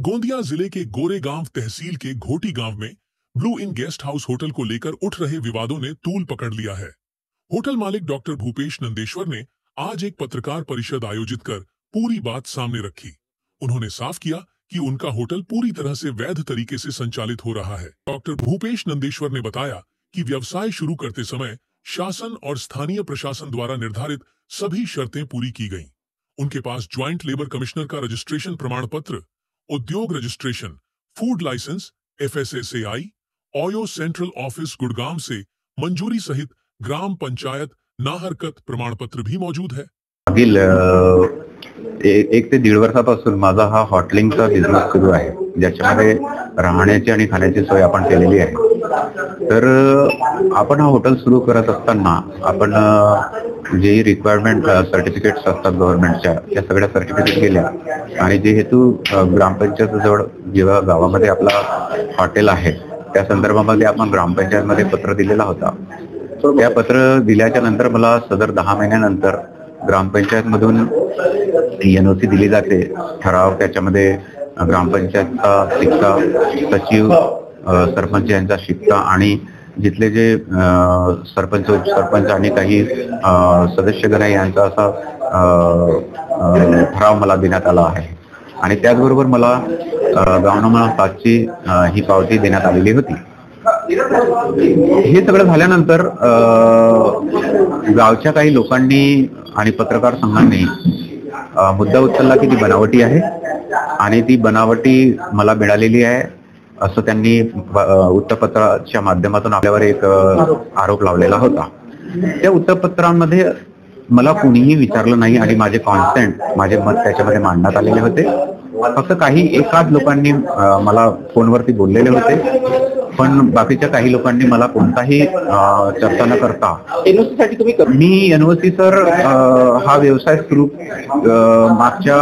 गोंदिया जिले के गोरेगांव तहसील के घोटी गांव में blue in guest house hotel को लेकर उठ रहे विवादों ने तूल पकड़ लिया है। होटल मालिक डॉक्टर भूपेश नंदेश्वर ने आज एक पत्रकार परिषद आयोजित कर पूरी बात सामने रखी। उन्होंने साफ किया कि उनका होटल पूरी तरह से वैध तरीके से संचालित हो रहा है। डॉक्टर भूपेश नंदेश्वर ने बताया कि व्यवसाय शुरू करते समय शासन और स्थानीय प्रशासन द्वारा निर्धारित सभी शर्तें पूरी की गईं। उनके पास ज्वाइंट लेबर कमिश्नर का रजिस्ट्रेशन प्रमाण पत्र, उद्योग registration, food licence, FSSAI, OYO central office Gurgaon से मंजूरी सहित ग्राम पंचायत नाहरकत प्रमाण पत्र भी मौजूद है। मागील 1 ते 1.5 वर्षापासून माझा हा हॉटेलिंगचा बिझनेस सुरू आहे, ज्याच्यामध्ये राहण्याची आणि खाण्याची सोय आपण केलेली आहे। तर आपण हा हॉटेल सुरू करत असताना आपण जे रिक्वायरमेंट सर्टिफिकेट्स असतात गव्हर्नमेंटच्या, त्या सगळ्या सर्टिफिकेट केल्या आणि जे हेतू ग्रामपंचायतजवळ जेव्हा गावामध्ये आपला हॉटेल आहे त्या संदर्भामध्ये आपण ग्रामपंचायतमध्ये पत्र दिलेला होता। त्या पत्र दिल्याच्या नंतर मला सदर 10 महिन्यानंतर ग्रामपंचायतमधून NOC दिली जाते। ठराव त्याच्यामध्ये ग्रामपंचायतचा शिक्का, सचिव, सरपंच यांचा शिक्का आणि जिथले जे सरपंच आणि काही सदस्यगण यांचा असा ठराव मला देण्यात आला आहे आणि त्याचबरोबर मला गावनामा 5 ची ही पावती देण्यात आलेली होती। हे सगळं झाल्यानंतर गावच्या काही लोकांनी आणि पत्रकार संघांनी मुद्दा उचलला की ती बनावटी आहे आणि ती बनावटी मला मिळालेली आहे असं त्यांनी उत्तरपत्राच्या माध्यमातून आपल्यावर एक आरोप लावलेला होता। त्या उत्तरपत्रांमध्ये मला कुणीही विचारलं नाही आणि माझे कॉन्सेंट, माझे मत त्याच्यामध्ये मांडण्यात आलेले होते। फक्त काही एकाच लोकांनी मला फोनवरती बोललेले होते, पण बाकीच्या काही लोकांनी मला कोणताही चर्चा न करता NOC साठी तुम्ही मी NOC सर हा व्यवसाय सुरू मागच्या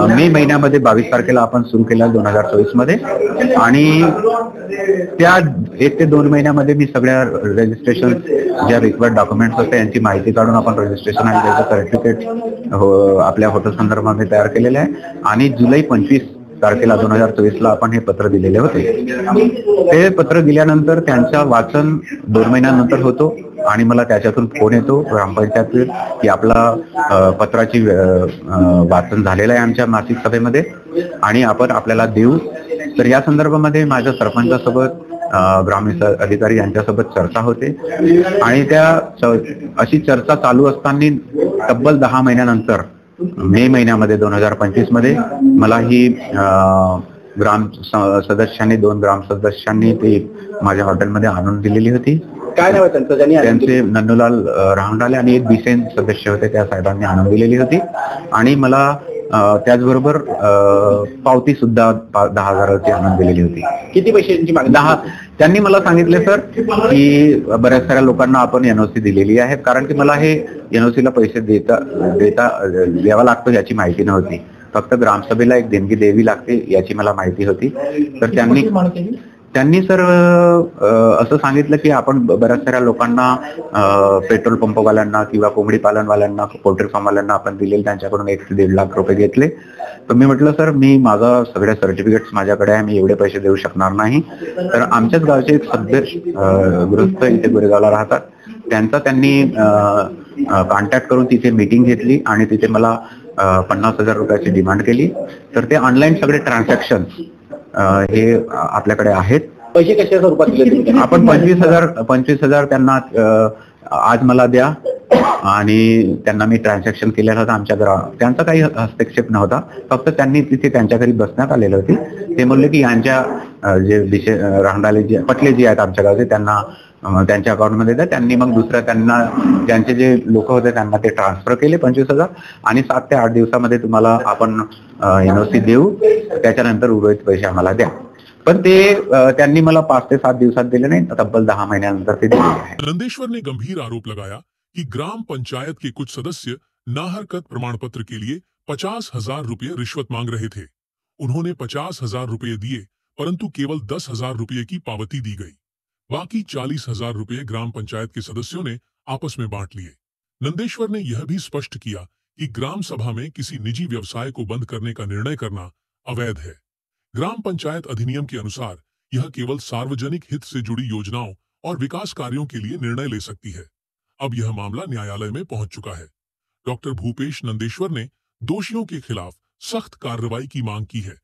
मे महिन्यामध्ये 22 तारखेला आपण सुरू केला 2024 मध्ये आणि त्या 1 ते 2 महिन्यामध्ये मी सगळ्या रजिस्ट्रेशन ज्या रिक्वायर्ड डॉक्युमेंट्स होते यांची माहिती काढून आपण रजिस्ट्रेशन आणि त्याचं सर्टिफिकेट आपल्या हॉटेल संदर्भामध्ये तयार केलेले आहे आणि जुलै 25 तारखेला 2024 ला आपण हे पत्र दिलेले होते। ते पत्र दिल्यानंतर त्यांचं वाचन 2 महिन्यानंतर होतो आणि मला त्याच्यातून फोन येतो ग्रामपंचायतीत की आपला पत्राची वाचन झालेलं आहे आमच्या मासिक सभेमध्ये आणि आपण आपल्याला देऊ। तर या संदर्भामध्ये माझ्या सरपंचासोबत ग्रामविकास अधिकारी यांच्यासोबत चर्चा होते आणि त्या अशी चर्चा चालू असताना तब्बल 10 महिन्यानंतर मे महिन्यामध्ये 2025 मध्ये मला ही ग्राम सदस्यांनी 2 ग्राम सदस्यांनी ते माझ्या हॉटेलमध्ये आणून दिलेली होती। काय नाव आहे त्यांचे नन्नूलाल राहंडाले आणि एक बिसेन सदस्य होते, त्या साहेबांनी आणून दिलेली होती आणि मला त्याचबरोबर पावती सुद्धा 10,000ची आणून दिलेली होती। किती पैशांची मागणी? 10। त्यांनी मला सांगितले सर की बऱ्याच साऱ्या लोकांना आपण NOC दिलेली आहे, कारण की मला हे NOC ला पैसे द्यावा लागतो याची माहिती नव्हती। फक्त ग्रामसभेला एक देणगी द्यावी लागते याची मला माहिती होती। तर त्यांनी सर असं सांगितलं की आपण बऱ्याच साऱ्या लोकांना पेट्रोल पंपवाल्यांना किंवा कोंबडी पालनवाल्यांना, पोल्ट्री फार्मवाल्यांना आपण दिलेले, त्यांच्याकडून 1 ते 1.5 लाख रुपये घेतले। तर मी म्हटलं सर मी माझा सगळ्या सर्टिफिकेट्स माझ्याकडे आहे, मी एवढे पैसे देऊ शकणार नाही। तर आमच्याच गावचे एक सदस्य गृहस्थ इथे गोरेगावला राहतात, त्यांनी कॉन्टॅक्ट करून तिथे मीटिंग घेतली आणि तिथे मला 50,000 रुपयाची डिमांड केली। तर ते ऑनलाईन सगळे ट्रान्झॅक्शन हे आपल्याकडे आहेत। पैसे कशा स्वरूपात दिले? आपण 25,000 त्यांना आज मला द्या आणि त्यांना मी ट्रान्झॅक्शन केलेलं होतं त्यांचा काही हस्तक्षेप नव्हता, फक्त त्यांनी तिथे त्यांच्या घरी बसण्यात आलेले होते। ते म्हणले की यांच्या जे राहणारे जे पटले जे आहेत आमच्या गावचे त्यांना त्यांच्या अकाउंटमध्ये द्या। त्यांनी मग दुसऱ्या त्यांना ज्यांचे जे लोक होते त्यांना ते ट्रान्सफर केले 25,000 आणि 7 ते 8 दिवसामध्ये तुम्हाला आपण NOC देऊ, त्याच्यानंतर उर्वरित पैसे आम्हाला द्या। पण ते त्यांनी मला 5 ते 7 दिवसात दिले नाही, तब्बल 10 महिन्यानंतर ते दिले आहे। नंदेश्वर ने गंभीर आरोप लगाया कि ग्राम पंचायत के कुछ सदस्य नाहरकत प्रमाण पत्र के लिए 50,000 रुपये रिश्वत मांग रहे थे। उन्होंने 50,000 रुपये दिए, परंतु केवल 10,000 रुपये की पावती दी गई। बाकी 40,000 रुपये ग्राम पंचायत के सदस्यों ने आपस में बांट लिए। नंदेश्वर ने यह भी स्पष्ट किया कि ग्राम सभा में किसी निजी व्यवसाय को बंद करने का निर्णय करना अवैध है। ग्राम पंचायत अधिनियम के अनुसार यह केवल सार्वजनिक हित से जुड़ी योजनाओं और विकास कार्यों के लिए निर्णय ले सकती है। अब यह मामला न्यायालय में पहुंच चुका है। डॉक्टर भूपेश नंदेश्वर ने दोषियों के खिलाफ सख्त कार्रवाई की मांग की है।